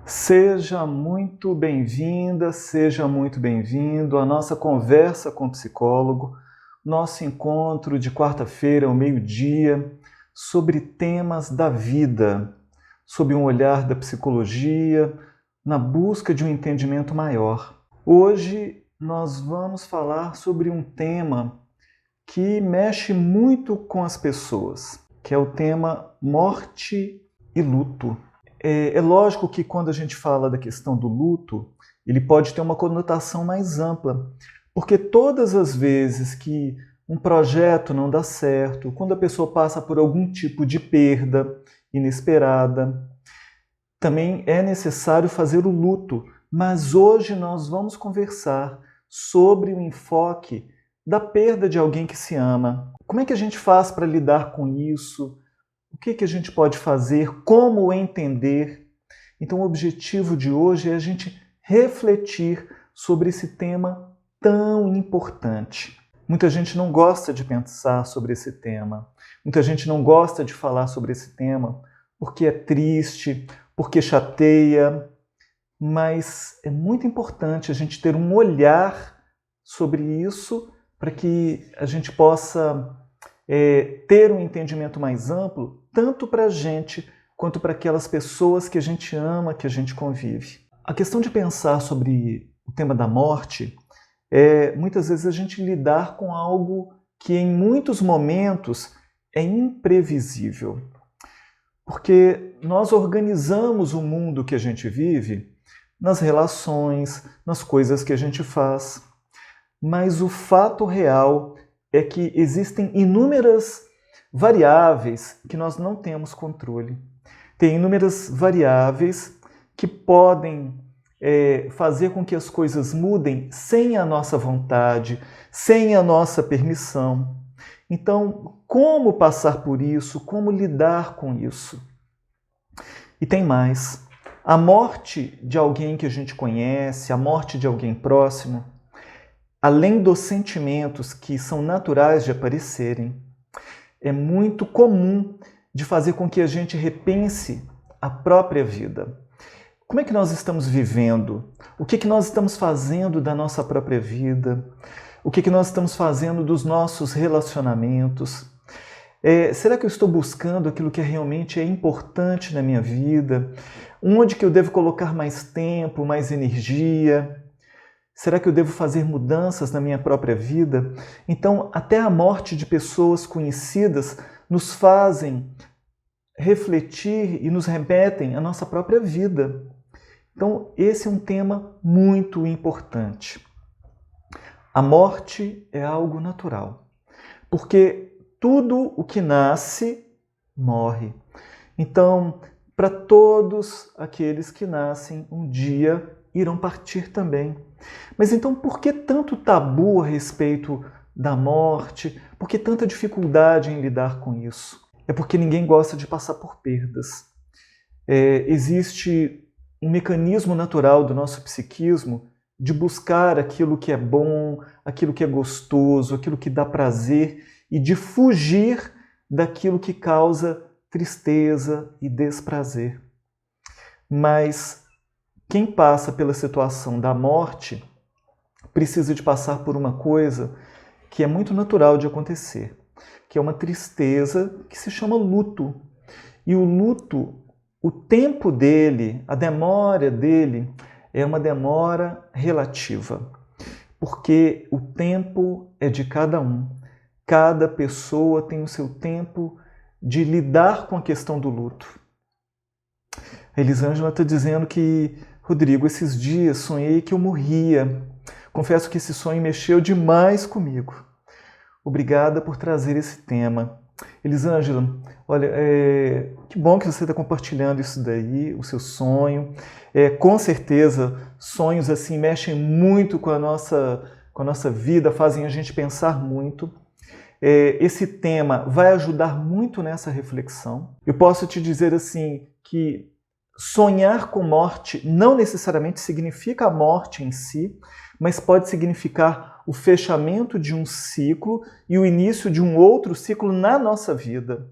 Seja muito bem-vinda, seja muito bem-vindo à nossa conversa com o psicólogo, nosso encontro de quarta-feira ao meio-dia sobre temas da vida, sob um olhar da psicologia, na busca de um entendimento maior. Hoje nós vamos falar sobre um tema que mexe muito com as pessoas, que é o tema morte e luto. É lógico que quando a gente fala da questão do luto, ele pode ter uma conotação mais ampla, porque todas as vezes que um projeto não dá certo, quando a pessoa passa por algum tipo de perda inesperada, também é necessário fazer o luto. Mas hoje nós vamos conversar sobre o enfoque da perda de alguém que se ama. Como é que a gente faz para lidar com isso? O que a gente pode fazer? Como entender? Então, o objetivo de hoje é a gente refletir sobre esse tema tão importante. Muita gente não gosta de pensar sobre esse tema. Muita gente não gosta de falar sobre esse tema porque é triste, porque chateia. Mas é muito importante a gente ter um olhar sobre isso para que a gente possa ter um entendimento mais amplo, tanto para a gente quanto para aquelas pessoas que a gente ama, que a gente convive. A questão de pensar sobre o tema da morte é muitas vezes a gente lidar com algo que em muitos momentos é imprevisível. Porque nós organizamos o mundo que a gente vive nas relações, nas coisas que a gente faz. Mas o fato real é que existem inúmeras variáveis que nós não temos controle. Tem inúmeras variáveis que podem fazer com que as coisas mudem sem a nossa vontade, sem a nossa permissão. Então, como passar por isso? Como lidar com isso? E tem mais. A morte de alguém que a gente conhece, a morte de alguém próximo, além dos sentimentos que são naturais de aparecerem, é muito comum de fazer com que a gente repense a própria vida. Como é que nós estamos vivendo? O que nós estamos fazendo da nossa própria vida? O que nós estamos fazendo dos nossos relacionamentos? Será que eu estou buscando aquilo que realmente é importante na minha vida? Onde que eu devo colocar mais tempo, mais energia? Será que eu devo fazer mudanças na minha própria vida? Então, até a morte de pessoas conhecidas nos fazem refletir e nos remetem à nossa própria vida. Então, esse é um tema muito importante. A morte é algo natural, porque tudo o que nasce, morre. Então, para todos aqueles que nascem, um dia irão partir também. Mas então, por que tanto tabu a respeito da morte? Por que tanta dificuldade em lidar com isso? É porque ninguém gosta de passar por perdas. Existe um mecanismo natural do nosso psiquismo de buscar aquilo que é bom, aquilo que é gostoso, aquilo que dá prazer e de fugir daquilo que causa tristeza e desprazer. Mas quem passa pela situação da morte precisa de passar por uma coisa que é muito natural de acontecer, que é uma tristeza que se chama luto. E o luto, o tempo dele, a demora dele, é uma demora relativa, porque o tempo é de cada um. Cada pessoa tem o seu tempo de lidar com a questão do luto. A Elisângela está dizendo que, Rodrigo, esses dias sonhei que eu morria. Confesso que esse sonho mexeu demais comigo. Obrigada por trazer esse tema. Elisângela, olha, que bom que você está compartilhando isso daí, o seu sonho. Com certeza, sonhos assim mexem muito com a nossa vida, fazem a gente pensar muito. Esse tema vai ajudar muito nessa reflexão. Eu posso te dizer assim que sonhar com morte não necessariamente significa a morte em si, mas pode significar o fechamento de um ciclo e o início de um outro ciclo na nossa vida.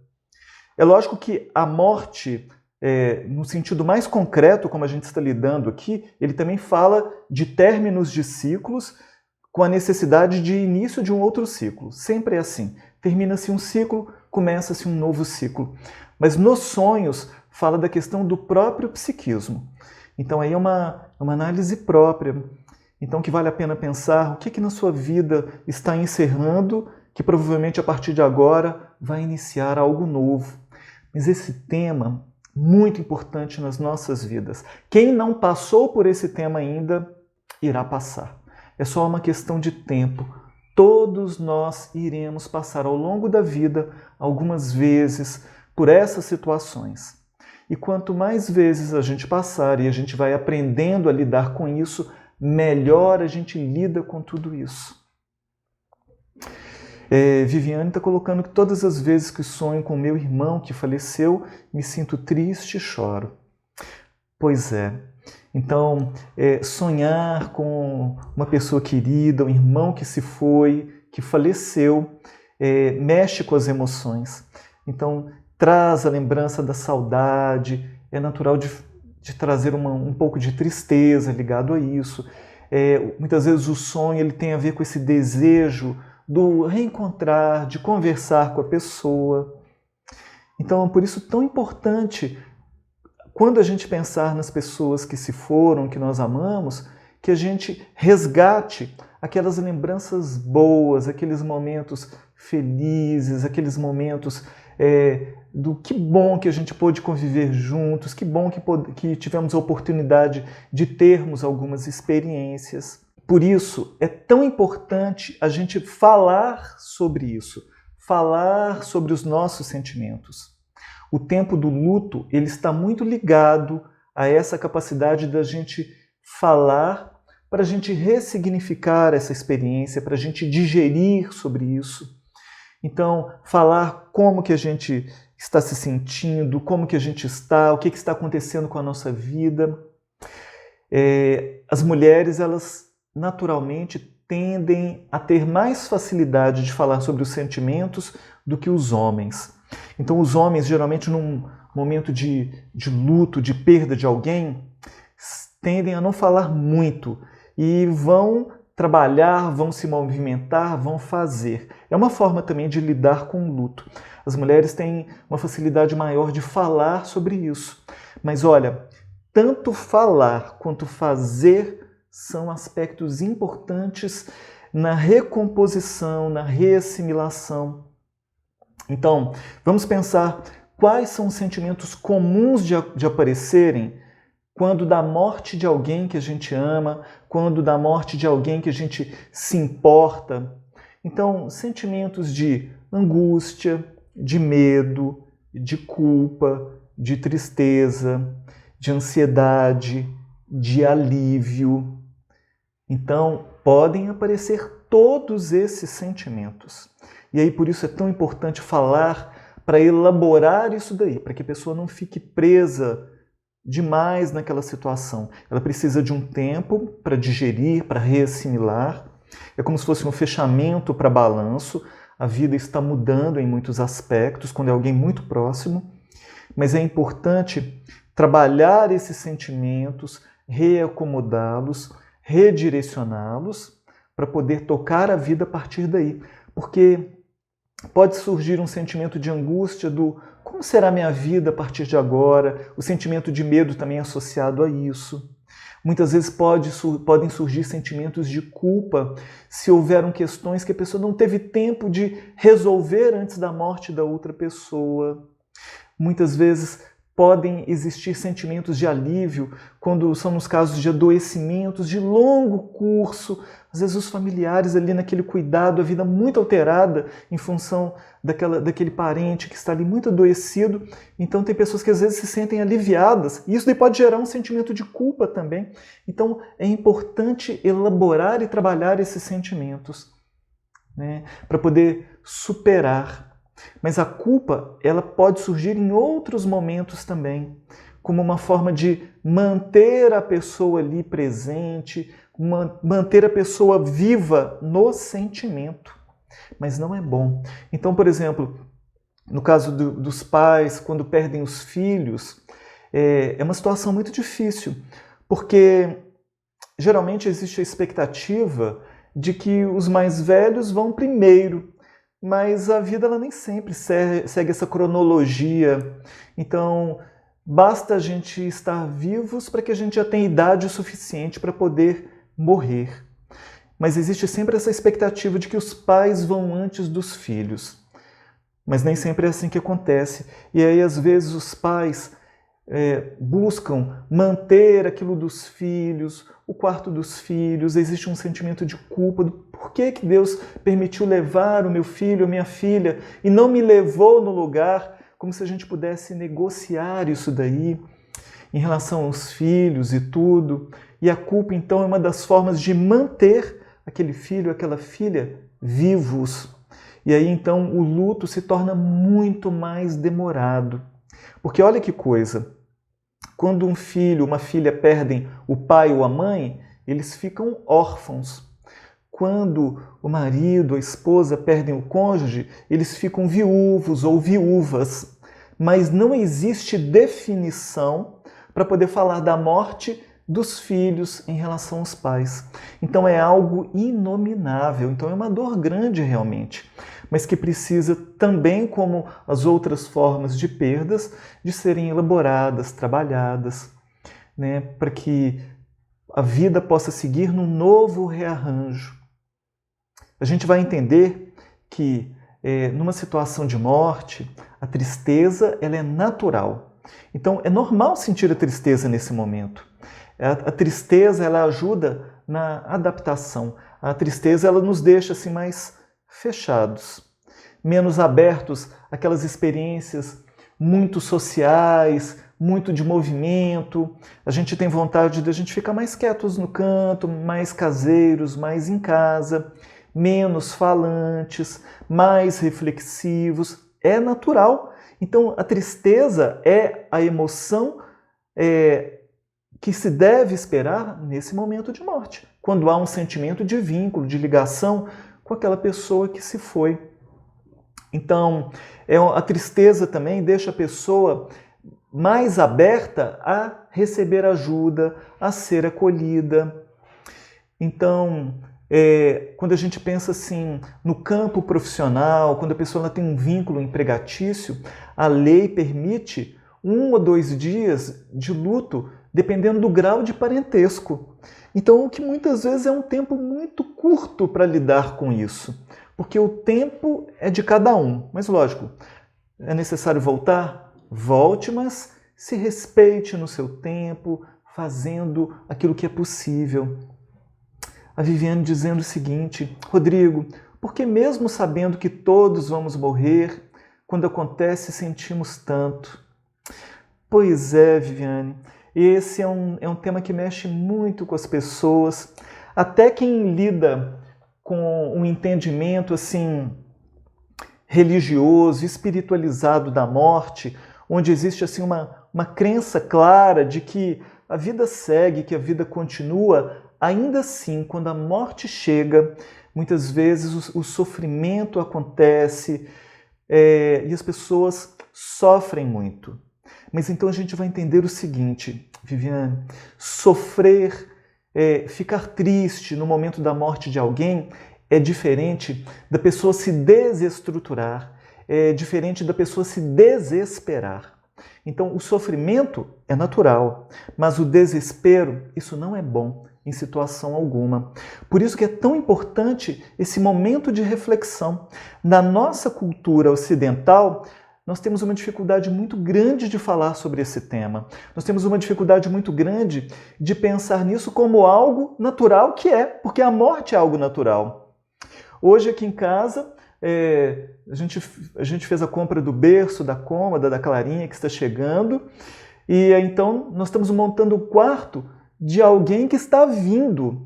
É lógico que a morte no sentido mais concreto, como a gente está lidando aqui, ele também fala de términos de ciclos com a necessidade de início de um outro ciclo. Sempre é assim. Termina-se um ciclo, começa-se um novo ciclo. Mas nos sonhos fala da questão do próprio psiquismo. Então aí é uma análise própria. Então que vale a pena pensar o que na sua vida está encerrando, que provavelmente a partir de agora vai iniciar algo novo. Mas esse tema muito importante nas nossas vidas. Quem não passou por esse tema ainda, irá passar. É só uma questão de tempo. Todos nós iremos passar ao longo da vida, algumas vezes, por essas situações. E quanto mais vezes a gente passar e a gente vai aprendendo a lidar com isso, melhor a gente lida com tudo isso. Viviane está colocando que todas as vezes que sonho com meu irmão que faleceu, me sinto triste e choro. Pois é. Então, sonhar com uma pessoa querida, um irmão que se foi, que faleceu, mexe com as emoções. Então, traz a lembrança da saudade, é natural de trazer um pouco de tristeza ligado a isso. Muitas vezes o sonho ele tem a ver com esse desejo do reencontrar, de conversar com a pessoa. Então, por isso tão importante, quando a gente pensar nas pessoas que se foram, que nós amamos, que a gente resgate aquelas lembranças boas, aqueles momentos felizes, aqueles momentos do que bom que a gente pôde conviver juntos, que bom que tivemos a oportunidade de termos algumas experiências. Por isso, é tão importante a gente falar sobre isso, falar sobre os nossos sentimentos. O tempo do luto ele está muito ligado a essa capacidade da gente falar para a gente ressignificar essa experiência, para a gente digerir sobre isso. Então, falar como que a gente está se sentindo, como que a gente está, o que está acontecendo com a nossa vida. As mulheres, elas naturalmente tendem a ter mais facilidade de falar sobre os sentimentos do que os homens. Então os homens, geralmente num momento de luto, de perda de alguém, tendem a não falar muito e vão trabalhar, vão se movimentar, vão fazer. É uma forma também de lidar com o luto. As mulheres têm uma facilidade maior de falar sobre isso. Mas olha, tanto falar quanto fazer são aspectos importantes na recomposição, na reassimilação. Então, vamos pensar quais são os sentimentos comuns de aparecerem quando da morte de alguém que a gente ama, quando da morte de alguém que a gente se importa. Então, sentimentos de angústia, de medo, de culpa, de tristeza, de ansiedade, de alívio. Então, podem aparecer todos esses sentimentos. E aí, por isso é tão importante falar para elaborar isso daí, para que a pessoa não fique presa demais naquela situação. Ela precisa de um tempo para digerir, para reassimilar. É como se fosse um fechamento para balanço. A vida está mudando em muitos aspectos, quando é alguém muito próximo. Mas é importante trabalhar esses sentimentos, reacomodá-los, redirecioná-los para poder tocar a vida a partir daí. Porque pode surgir um sentimento de angústia do como será minha vida a partir de agora, o sentimento de medo também associado a isso. Muitas vezes podem surgir sentimentos de culpa se houveram questões que a pessoa não teve tempo de resolver antes da morte da outra pessoa. Muitas vezes podem existir sentimentos de alívio quando são nos casos de adoecimentos de longo curso. Às vezes os familiares ali naquele cuidado, a vida muito alterada em função daquele parente que está ali muito adoecido. Então tem pessoas que às vezes se sentem aliviadas e isso daí pode gerar um sentimento de culpa também. Então é importante elaborar e trabalhar esses sentimentos, né, para poder superar. Mas a culpa, ela pode surgir em outros momentos também, como uma forma de manter a pessoa ali presente, manter a pessoa viva no sentimento. Mas não é bom. Então, por exemplo, no caso dos pais, quando perdem os filhos, é uma situação muito difícil, porque geralmente existe a expectativa de que os mais velhos vão primeiro, mas a vida ela nem sempre segue essa cronologia. Então, basta a gente estar vivos para que a gente já tenha idade o suficiente para poder morrer. Mas existe sempre essa expectativa de que os pais vão antes dos filhos. Mas nem sempre é assim que acontece. E aí, às vezes, os pais buscam manter aquilo dos filhos, o quarto dos filhos, existe um sentimento de culpa do por que Deus permitiu levar o meu filho, a minha filha, e não me levou no lugar, como se a gente pudesse negociar isso daí em relação aos filhos e tudo. E a culpa, então, é uma das formas de manter aquele filho, aquela filha vivos. E aí, então, o luto se torna muito mais demorado. Porque olha que coisa, quando um filho, uma filha perdem o pai ou a mãe, eles ficam órfãos. Quando o marido, a esposa perdem o cônjuge, eles ficam viúvos ou viúvas. Mas não existe definição para poder falar da morte dos filhos em relação aos pais. Então é algo inominável, então é uma dor grande realmente, mas que precisa também, como as outras formas de perdas, de serem elaboradas, trabalhadas, né, para que a vida possa seguir num novo rearranjo. A gente vai entender que numa situação de morte, a tristeza ela é natural. Então é normal sentir a tristeza nesse momento. A tristeza ela ajuda na adaptação. A tristeza ela nos deixa assim mais fechados, menos abertos àquelas experiências muito sociais, muito de movimento. A gente tem vontade de a gente ficar mais quietos no canto, mais caseiros, mais em casa, menos falantes, mais reflexivos. É natural. Então a tristeza é a emoção que se deve esperar nesse momento de morte, quando há um sentimento de vínculo, de ligação com aquela pessoa que se foi. Então, a tristeza também deixa a pessoa mais aberta a receber ajuda, a ser acolhida. Então, quando a gente pensa assim no campo profissional, quando a pessoa tem um vínculo empregatício, a lei permite 1 ou 2 dias de luto, dependendo do grau de parentesco. Então, o que muitas vezes é um tempo muito curto para lidar com isso, porque o tempo é de cada um. Mas, lógico, é necessário voltar? Volte, mas se respeite no seu tempo, fazendo aquilo que é possível. A Viviane dizendo o seguinte: Rodrigo, porque mesmo sabendo que todos vamos morrer, quando acontece sentimos tanto? Pois é, Viviane. Esse é um tema que mexe muito com as pessoas. Até quem lida com um entendimento assim religioso, espiritualizado da morte, onde existe assim uma crença clara de que a vida segue, que a vida continua, ainda assim, quando a morte chega, muitas vezes o sofrimento acontece e as pessoas sofrem muito. Mas então a gente vai entender o seguinte, Viviane, sofrer, ficar triste no momento da morte de alguém é diferente da pessoa se desestruturar, é diferente da pessoa se desesperar. Então o sofrimento é natural, mas o desespero, isso não é bom em situação alguma. Por isso que é tão importante esse momento de reflexão. Na nossa cultura ocidental, nós temos uma dificuldade muito grande de falar sobre esse tema. Nós temos uma dificuldade muito grande de pensar nisso como algo natural, que é, porque a morte é algo natural. Hoje aqui em casa, a gente fez a compra do berço, da cômoda, da Clarinha que está chegando, e então nós estamos montando o quarto de alguém que está vindo.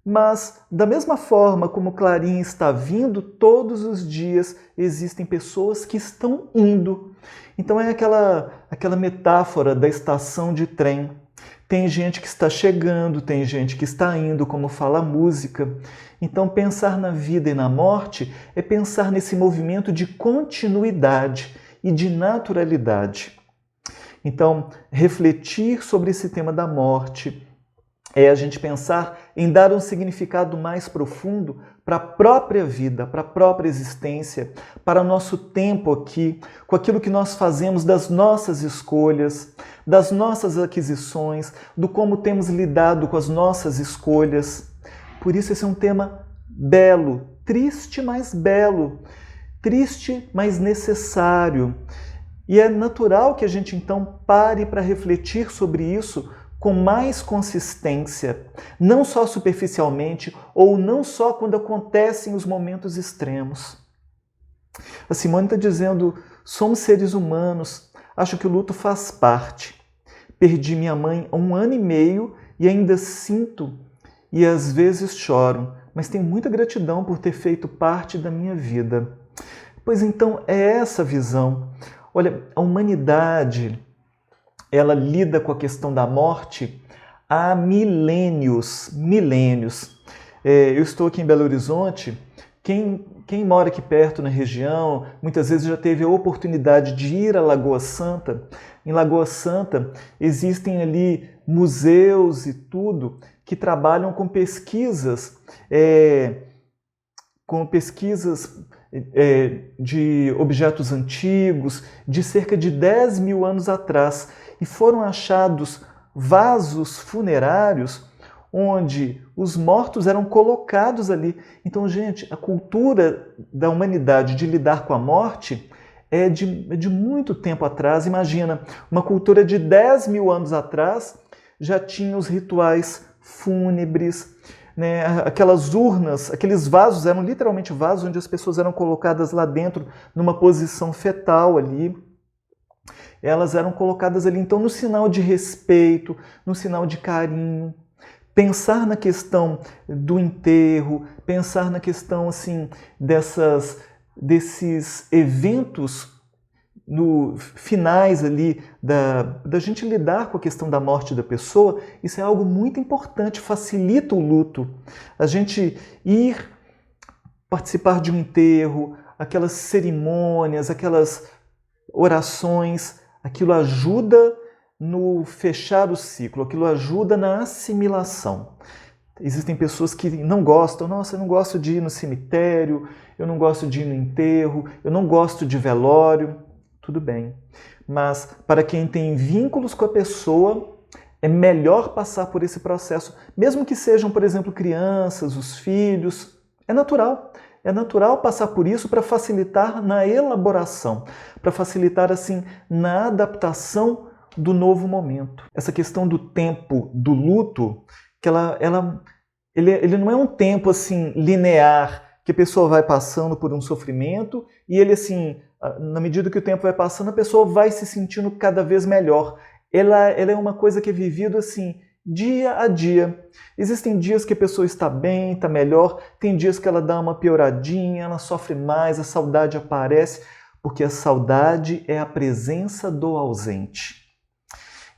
Mas, da mesma forma como Clarinha está vindo, todos os dias existem pessoas que estão indo. Então é aquela metáfora da estação de trem. Tem gente que está chegando, tem gente que está indo, como fala a música. Então pensar na vida e na morte é pensar nesse movimento de continuidade e de naturalidade. Então, refletir sobre esse tema da morte é a gente pensar em dar um significado mais profundo para a própria vida, para a própria existência, para o nosso tempo aqui, com aquilo que nós fazemos das nossas escolhas, das nossas aquisições, do como temos lidado com as nossas escolhas. Por isso esse é um tema belo, triste, mas belo, triste, mas necessário. E é natural que a gente então pare para refletir sobre isso com mais consistência, não só superficialmente ou não só quando acontecem os momentos extremos. A Simone está dizendo, somos seres humanos, acho que o luto faz parte. Perdi minha mãe há 1 ano e meio e ainda sinto e às vezes choro, mas tenho muita gratidão por ter feito parte da minha vida. Pois então é essa visão. Olha, a humanidade, ela lida com a questão da morte há milênios. Eu estou aqui em Belo Horizonte. Quem mora aqui perto na região, muitas vezes já teve a oportunidade de ir à Lagoa Santa. Em Lagoa Santa existem ali museus e tudo que trabalham com pesquisas, de objetos antigos, de cerca de 10 mil anos atrás. E foram achados vasos funerários onde os mortos eram colocados ali. Então, gente, a cultura da humanidade de lidar com a morte é de muito tempo atrás. Imagina, uma cultura de 10 mil anos atrás já tinha os rituais fúnebres, né? Aquelas urnas, aqueles vasos eram literalmente vasos onde as pessoas eram colocadas lá dentro numa posição fetal ali. Elas eram colocadas ali, então, no sinal de respeito, no sinal de carinho. Pensar na questão do enterro, pensar na questão assim desses eventos finais ali da gente lidar com a questão da morte da pessoa, isso é algo muito importante, facilita o luto. A gente ir participar de um enterro, aquelas cerimônias, aquelas orações, aquilo ajuda no fechar o ciclo, aquilo ajuda na assimilação. Existem pessoas que não gostam, nossa, eu não gosto de ir no cemitério, eu não gosto de ir no enterro, eu não gosto de velório. Tudo bem, mas para quem tem vínculos com a pessoa, é melhor passar por esse processo, mesmo que sejam, por exemplo, crianças, os filhos. É natural passar por isso para facilitar na elaboração, para facilitar assim na adaptação do novo momento. Essa questão do tempo do luto, que ele não é um tempo assim linear, que a pessoa vai passando por um sofrimento e ele assim, na medida que o tempo vai passando, a pessoa vai se sentindo cada vez melhor. Ela é uma coisa que é vivida assim, dia a dia. Existem dias que a pessoa está bem, está melhor, tem dias que ela dá uma pioradinha, ela sofre mais, a saudade aparece, porque a saudade é a presença do ausente.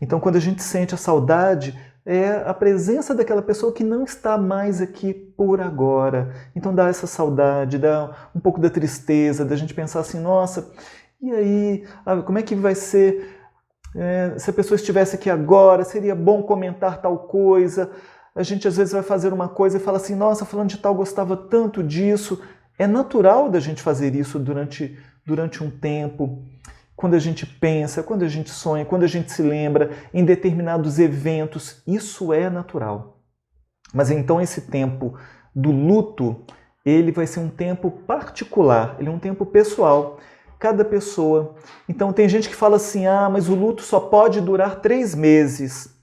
Então, quando a gente sente a saudade, é a presença daquela pessoa que não está mais aqui por agora. Então dá essa saudade, dá um pouco da tristeza, da gente pensar assim, nossa, e aí, como é que vai ser se a pessoa estivesse aqui agora? Seria bom comentar tal coisa. A gente às vezes vai fazer uma coisa e fala assim, nossa, fulano de tal gostava tanto disso. É natural da gente fazer isso durante um tempo. Quando a gente pensa, quando a gente sonha, quando a gente se lembra em determinados eventos, isso é natural. Mas então esse tempo do luto, ele vai ser um tempo particular, ele é um tempo pessoal, cada pessoa. Então tem gente que fala assim, mas o luto só pode durar 3 meses.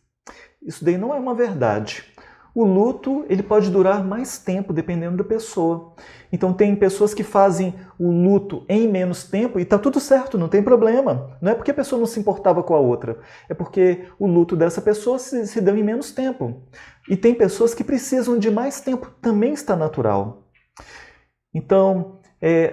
Isso daí não é uma verdade. O luto, ele pode durar mais tempo, dependendo da pessoa. Então tem pessoas que fazem o luto em menos tempo e está tudo certo, não tem problema. Não é porque a pessoa não se importava com a outra, é porque o luto dessa pessoa se deu em menos tempo. E tem pessoas que precisam de mais tempo, também está natural. Então,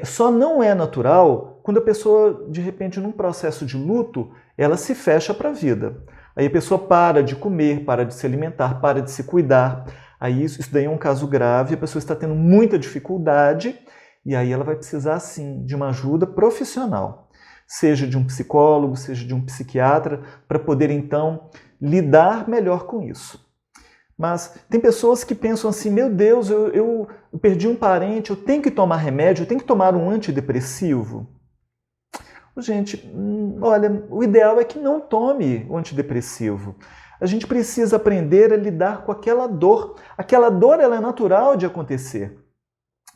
só não é natural quando a pessoa, de repente, num processo de luto, ela se fecha para a vida. Aí a pessoa para de comer, para de se alimentar, para de se cuidar. Aí isso daí é um caso grave, a pessoa está tendo muita dificuldade e aí ela vai precisar, sim, de uma ajuda profissional. seja de um psicólogo, seja de um psiquiatra, para poder então lidar melhor com isso. Mas tem pessoas que pensam assim, meu Deus, eu perdi um parente, eu tenho que tomar remédio, eu tenho que tomar um antidepressivo. Gente, olha, o ideal é que não tome o antidepressivo. A gente precisa aprender a lidar com aquela dor. Aquela dor ela é natural de acontecer.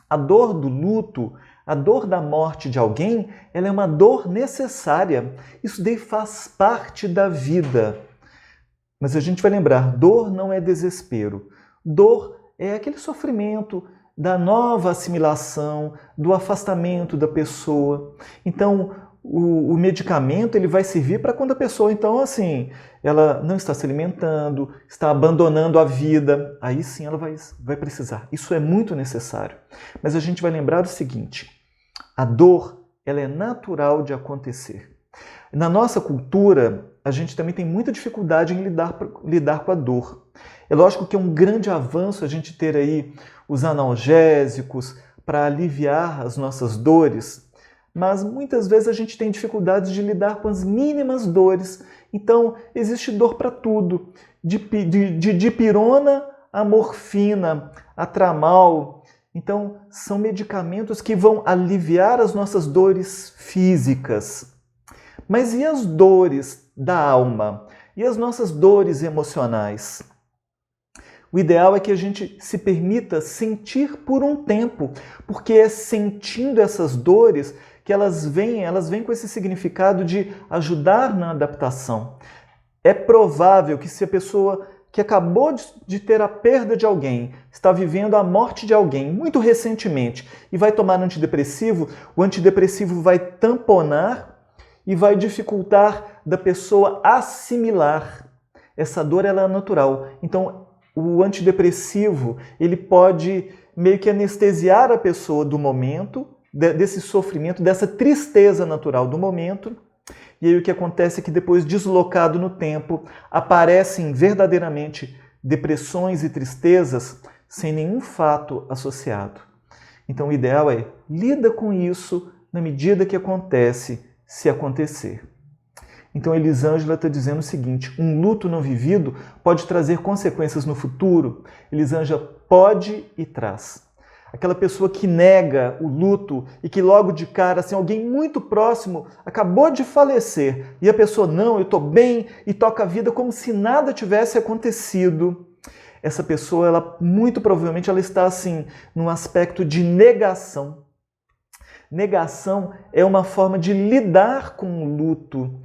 A dor do luto, a dor da morte de alguém, ela é uma dor necessária. Isso daí faz parte da vida. Mas a gente vai lembrar, dor não é desespero. Dor é aquele sofrimento da nova assimilação, do afastamento da pessoa. Então, o medicamento ele vai servir para quando a pessoa, então, assim, ela não está se alimentando, está abandonando a vida. Aí sim ela vai precisar. Isso é muito necessário. Mas a gente vai lembrar o seguinte, a dor ela é natural de acontecer. Na nossa cultura, a gente também tem muita dificuldade em lidar com a dor. É lógico que é um grande avanço a gente ter aí os analgésicos para aliviar as nossas dores, mas muitas vezes a gente tem dificuldades de lidar com as mínimas dores. Então, existe dor para tudo, de dipirona a morfina, a tramal. Então, são medicamentos que vão aliviar as nossas dores físicas. Mas e as dores da alma? E as nossas dores emocionais? O ideal é que a gente se permita sentir por um tempo, porque é sentindo essas dores que elas vêm com esse significado de ajudar na adaptação. É provável que se a pessoa que acabou de ter a perda de alguém, está vivendo a morte de alguém muito recentemente e vai tomar antidepressivo, o antidepressivo vai tamponar e vai dificultar da pessoa assimilar. Essa dor ela é natural. Então, o antidepressivo ele pode meio que anestesiar a pessoa do momento, desse sofrimento, dessa tristeza natural do momento. E aí o que acontece é que depois, deslocado no tempo, aparecem verdadeiramente depressões e tristezas sem nenhum fato associado. Então, o ideal é lida com isso na medida que acontece, se acontecer. Então, Elisângela está dizendo o seguinte, um luto não vivido pode trazer consequências no futuro. Elisângela pode e traz. Aquela pessoa que nega o luto e que logo de cara, assim, alguém muito próximo acabou de falecer e a pessoa, não, eu estou bem e toca a vida como se nada tivesse acontecido. Essa pessoa, ela muito provavelmente ela está assim, num aspecto de negação. Negação é uma forma de lidar com o luto.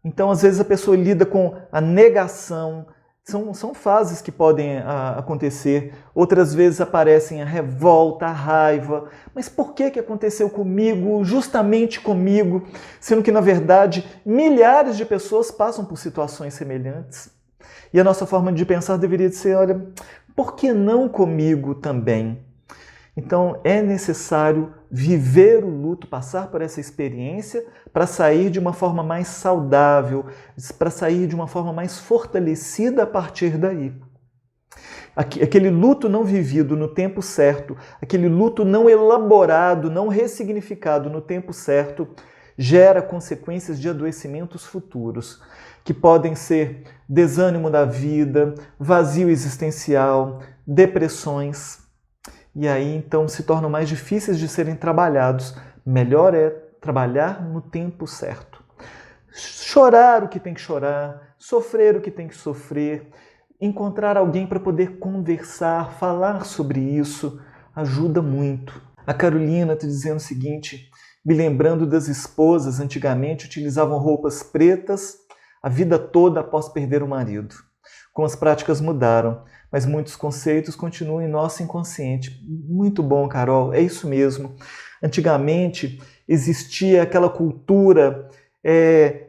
Então, às vezes, a pessoa lida com a negação. São fases que podem acontecer. Outras vezes aparecem a revolta, a raiva. Mas por que aconteceu comigo, justamente comigo? Sendo que, na verdade, milhares de pessoas passam por situações semelhantes. E a nossa forma de pensar deveria ser, olha, por que não comigo também? Então, é necessário viver o luto, passar por essa experiência para sair de uma forma mais saudável, para sair de uma forma mais fortalecida a partir daí. Aquele luto não vivido no tempo certo, aquele luto não elaborado, não ressignificado no tempo certo, gera consequências de adoecimentos futuros, que podem ser desânimo da vida, vazio existencial, depressões. E aí, então, se tornam mais difíceis de serem trabalhados. Melhor é trabalhar no tempo certo. Chorar o que tem que chorar, sofrer o que tem que sofrer, encontrar alguém para poder conversar, falar sobre isso, ajuda muito. A Carolina está dizendo o seguinte, me lembrando das esposas, antigamente utilizavam roupas pretas a vida toda após perder o marido. Como as práticas mudaram, mas muitos conceitos continuam em nosso inconsciente. Muito bom, Carol, é isso mesmo. Antigamente existia aquela cultura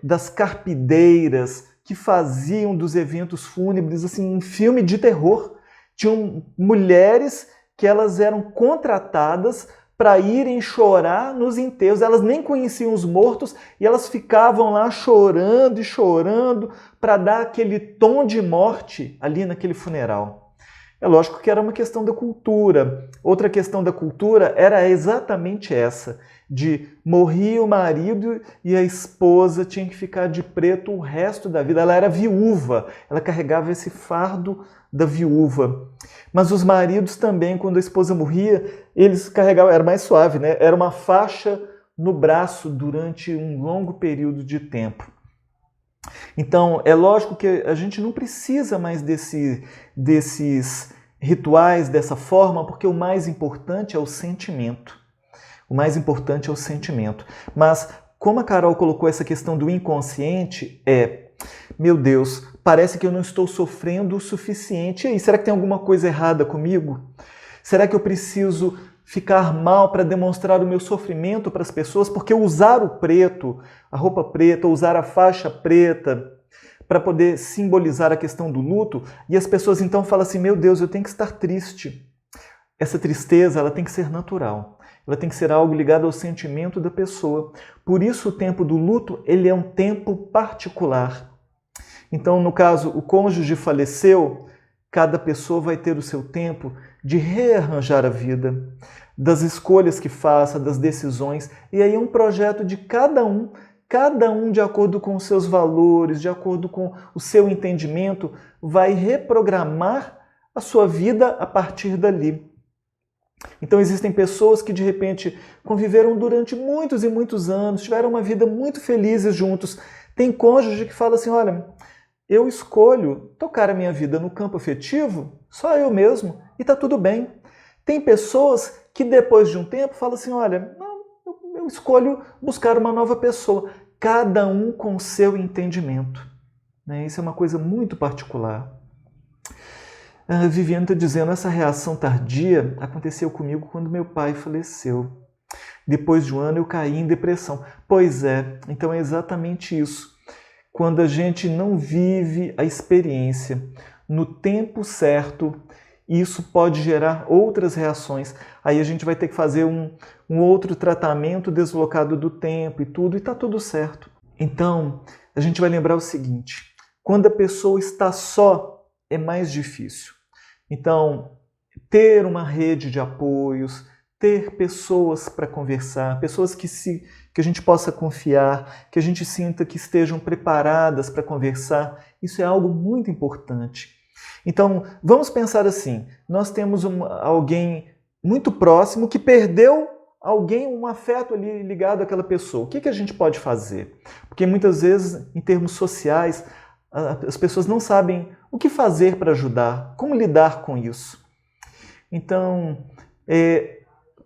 das carpideiras que faziam dos eventos fúnebres assim, um filme de terror. Tinham mulheres que elas eram contratadas para irem chorar nos enterros. Elas nem conheciam os mortos e elas ficavam lá chorando e chorando para dar aquele tom de morte ali naquele funeral. É lógico que era uma questão da cultura. Outra questão da cultura era exatamente essa, de morria o marido e a esposa tinha que ficar de preto o resto da vida. Ela era viúva, ela carregava esse fardo da viúva. Mas os maridos também, quando a esposa morria, eles carregavam, era mais suave, né? Era uma faixa no braço durante um longo período de tempo. Então, é lógico que a gente não precisa mais desses rituais dessa forma, porque o mais importante é o sentimento. O mais importante é o sentimento. Mas, como a Carol colocou essa questão do inconsciente, meu Deus, parece que eu não estou sofrendo o suficiente. E aí, será que tem alguma coisa errada comigo? Será que eu preciso ficar mal para demonstrar o meu sofrimento para as pessoas? Porque usar o preto, a roupa preta, usar a faixa preta, para poder simbolizar a questão do luto, e as pessoas então falam assim, meu Deus, eu tenho que estar triste. Essa tristeza, ela tem que ser natural. Ela tem que ser algo ligado ao sentimento da pessoa. Por isso o tempo do luto, ele é um tempo particular. Então, no caso, o cônjuge faleceu, cada pessoa vai ter o seu tempo de rearranjar a vida, das escolhas que faça, das decisões, e aí é um projeto de cada um de acordo com os seus valores, de acordo com o seu entendimento, vai reprogramar a sua vida a partir dali. Então existem pessoas que de repente conviveram durante muitos e muitos anos, tiveram uma vida muito felizes juntos. Tem cônjuge que fala assim, olha, eu escolho tocar a minha vida no campo afetivo, só eu mesmo, e está tudo bem. Tem pessoas que depois de um tempo falam assim, olha, não, eu escolho buscar uma nova pessoa. Cada um com o seu entendimento. Isso é uma coisa muito particular. A Viviane está dizendo, essa reação tardia aconteceu comigo quando meu pai faleceu. Depois de um ano eu caí em depressão. Pois é, então é exatamente isso. Quando a gente não vive a experiência no tempo certo, isso pode gerar outras reações. Aí a gente vai ter que fazer um outro tratamento deslocado do tempo e está tudo certo. Então, a gente vai lembrar o seguinte, quando a pessoa está só, é mais difícil. Então, ter uma rede de apoios, ter pessoas para conversar, pessoas que a gente possa confiar, que a gente sinta que estejam preparadas para conversar, isso é algo muito importante. Então, vamos pensar assim, nós temos alguém muito próximo que perdeu alguém, um afeto ali ligado àquela pessoa. O que a gente pode fazer? Porque muitas vezes, em termos sociais, as pessoas não sabem o que fazer para ajudar, como lidar com isso. Então,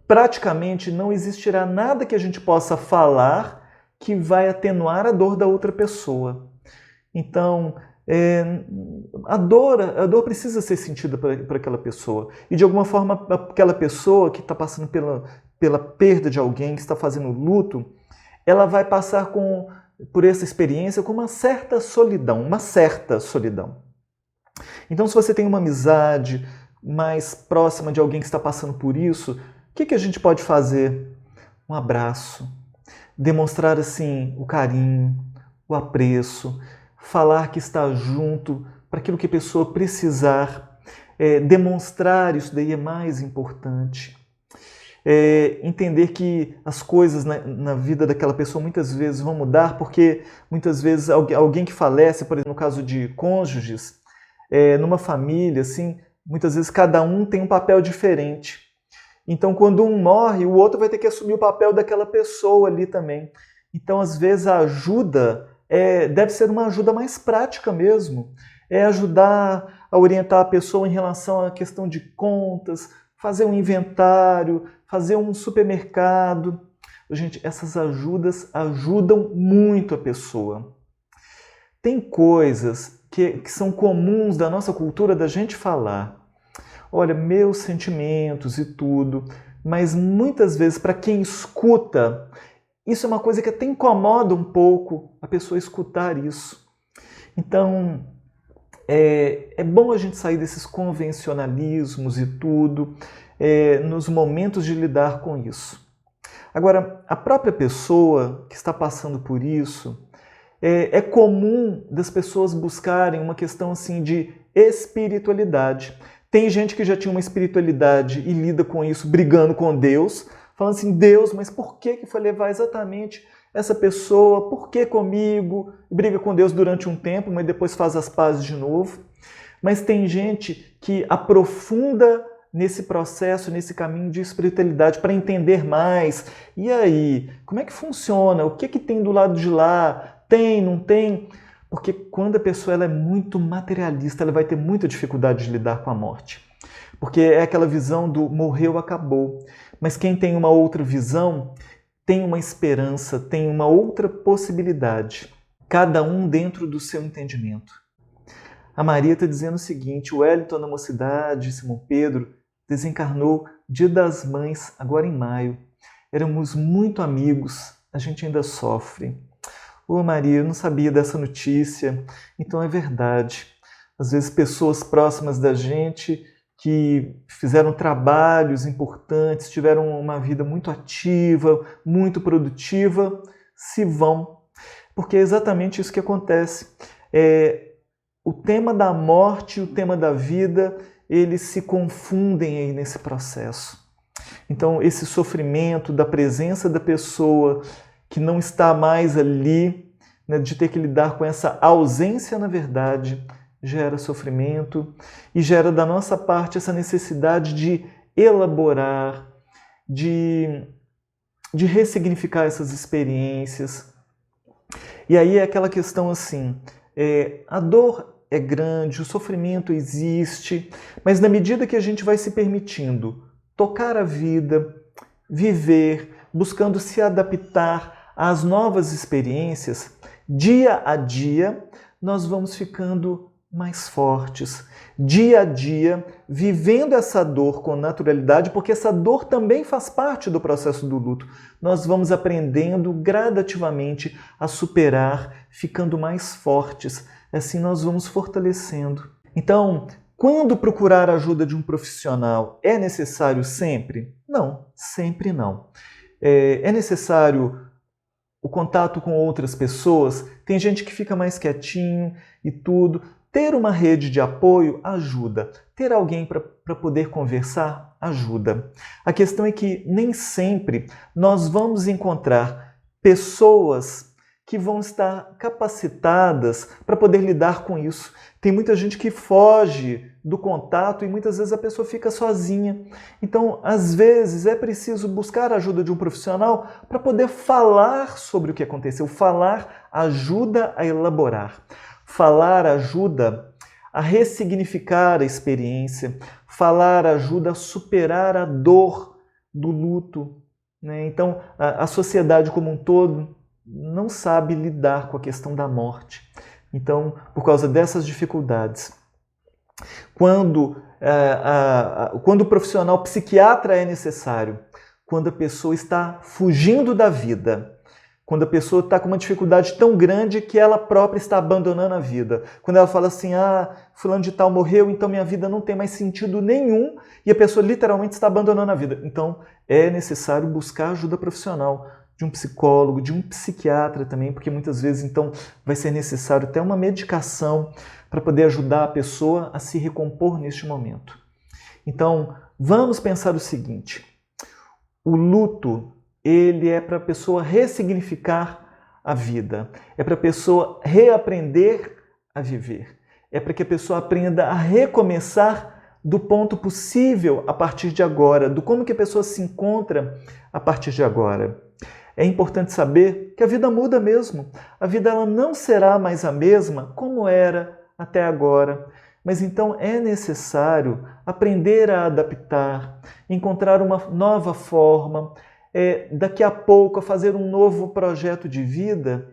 praticamente não existirá nada que a gente possa falar que vai atenuar a dor da outra pessoa. Então, a dor precisa ser sentida por aquela pessoa. E de alguma forma, aquela pessoa que está passando pela perda de alguém, que está fazendo luto, ela vai passar por essa experiência com uma certa solidão. Então, se você tem uma amizade mais próxima de alguém que está passando por isso, o que a gente pode fazer? Um abraço, demonstrar assim o carinho, o apreço, falar que está junto para aquilo que a pessoa precisar, demonstrar isso daí é mais importante. Entender que as coisas na vida daquela pessoa muitas vezes vão mudar, porque muitas vezes alguém que falece, por exemplo, no caso de cônjuges, numa família, assim, muitas vezes cada um tem um papel diferente. Então, quando um morre, o outro vai ter que assumir o papel daquela pessoa ali também. Então, às vezes, a ajuda deve ser uma ajuda mais prática mesmo. É ajudar a orientar a pessoa em relação à questão de contas, fazer um inventário, fazer um supermercado. Gente, essas ajudas ajudam muito a pessoa. Tem coisas que são comuns da nossa cultura da gente falar. Olha, meus sentimentos e tudo, mas muitas vezes para quem escuta, isso é uma coisa que até incomoda um pouco a pessoa escutar isso. Então, é bom a gente sair desses convencionalismos e tudo, nos momentos de lidar com isso. Agora, a própria pessoa que está passando por isso, é comum das pessoas buscarem uma questão assim de espiritualidade. Tem gente que já tinha uma espiritualidade e lida com isso brigando com Deus, falando assim, Deus, mas por que foi levar exatamente essa pessoa? Por que comigo? Briga com Deus durante um tempo, mas depois faz as pazes de novo. Mas tem gente que aprofunda nesse processo, nesse caminho de espiritualidade para entender mais. E aí, como é que funciona? O que tem do lado de lá? Tem, não tem? Porque quando a pessoa ela é muito materialista, ela vai ter muita dificuldade de lidar com a morte. Porque é aquela visão do morreu, acabou. Mas quem tem uma outra visão, tem uma esperança, tem uma outra possibilidade. Cada um dentro do seu entendimento. A Maria está dizendo o seguinte, o Wellington na mocidade, Simão Pedro, desencarnou Dia das Mães, agora em maio. Éramos muito amigos, a gente ainda sofre. Ô Maria, eu não sabia dessa notícia, então é verdade. Às vezes pessoas próximas da gente que fizeram trabalhos importantes, tiveram uma vida muito ativa, muito produtiva, se vão. Porque é exatamente isso que acontece. O tema da morte e o tema da vida, eles se confundem aí nesse processo. Então, esse sofrimento da presença da pessoa que não está mais ali, né, de ter que lidar com essa ausência, na verdade, gera sofrimento e gera da nossa parte essa necessidade de elaborar, de ressignificar essas experiências. E aí é aquela questão assim, a dor é grande, o sofrimento existe, mas na medida que a gente vai se permitindo tocar a vida, viver, buscando se adaptar às novas experiências, dia a dia nós vamos ficando mais fortes. Dia a dia, vivendo essa dor com naturalidade, porque essa dor também faz parte do processo do luto. Nós vamos aprendendo gradativamente a superar, ficando mais fortes. Assim nós vamos fortalecendo. Então, quando procurar a ajuda de um profissional, é necessário sempre? Não, sempre não. É necessário o contato com outras pessoas? Tem gente que fica mais quietinho e tudo. Ter uma rede de apoio ajuda. Ter alguém para poder conversar ajuda. A questão é que nem sempre nós vamos encontrar pessoas que vão estar capacitadas para poder lidar com isso. Tem muita gente que foge do contato e muitas vezes a pessoa fica sozinha. Então, às vezes, é preciso buscar a ajuda de um profissional para poder falar sobre o que aconteceu. Falar ajuda a elaborar. Falar ajuda a ressignificar a experiência. Falar ajuda a superar a dor do luto, né? Então, a sociedade como um todo não sabe lidar com a questão da morte. Então, por causa dessas dificuldades, quando o profissional psiquiatra é necessário, quando a pessoa está fugindo da vida, quando a pessoa está com uma dificuldade tão grande que ela própria está abandonando a vida. Quando ela fala assim, fulano de tal morreu, então minha vida não tem mais sentido nenhum, e a pessoa literalmente está abandonando a vida. Então, é necessário buscar ajuda profissional, de um psicólogo, de um psiquiatra também, porque muitas vezes então vai ser necessário até uma medicação para poder ajudar a pessoa a se recompor neste momento. Então, vamos pensar o seguinte, o luto, ele é para a pessoa ressignificar a vida, é para a pessoa reaprender a viver, é para que a pessoa aprenda a recomeçar do ponto possível a partir de agora, do como que a pessoa se encontra a partir de agora. É importante saber que a vida muda mesmo. A vida ela não será mais a mesma como era até agora. Mas então é necessário aprender a adaptar, encontrar uma nova forma, daqui a pouco a fazer um novo projeto de vida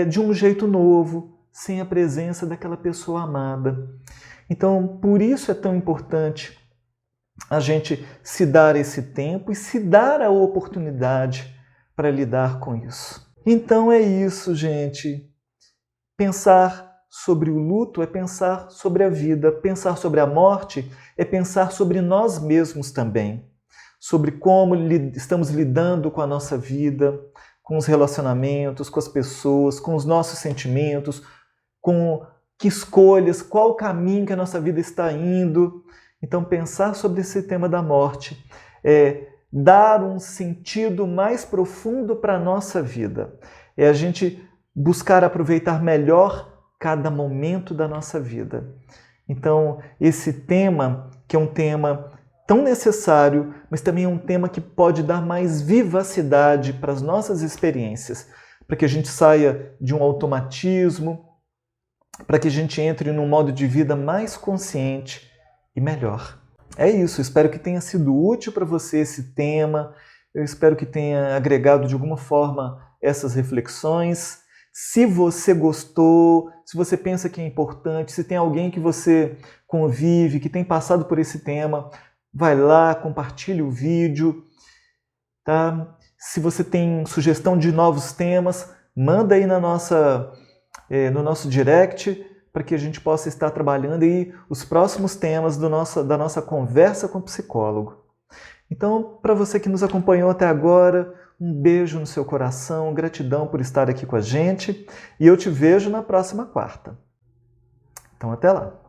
de um jeito novo, sem a presença daquela pessoa amada. Então, por isso é tão importante a gente se dar esse tempo e se dar a oportunidade para lidar com isso. Então é isso, gente. Pensar sobre o luto é pensar sobre a vida. Pensar sobre a morte é pensar sobre nós mesmos também. Sobre como estamos lidando com a nossa vida, com os relacionamentos, com as pessoas, com os nossos sentimentos, com que escolhas, qual o caminho que a nossa vida está indo. Então, pensar sobre esse tema da morte é dar um sentido mais profundo para a nossa vida. É a gente buscar aproveitar melhor cada momento da nossa vida. Então, esse tema, que é um tema tão necessário, mas também é um tema que pode dar mais vivacidade para as nossas experiências, para que a gente saia de um automatismo, para que a gente entre num modo de vida mais consciente e melhor. É isso, espero que tenha sido útil para você esse tema, eu espero que tenha agregado de alguma forma essas reflexões. Se você gostou, se você pensa que é importante, se tem alguém que você convive, que tem passado por esse tema, vai lá, compartilhe o vídeo, tá? Se você tem sugestão de novos temas, manda aí no nosso direct, para que a gente possa estar trabalhando aí os próximos temas da nossa conversa com o psicólogo. Então, para você que nos acompanhou até agora, um beijo no seu coração, gratidão por estar aqui com a gente e eu te vejo na próxima quarta. Então, até lá!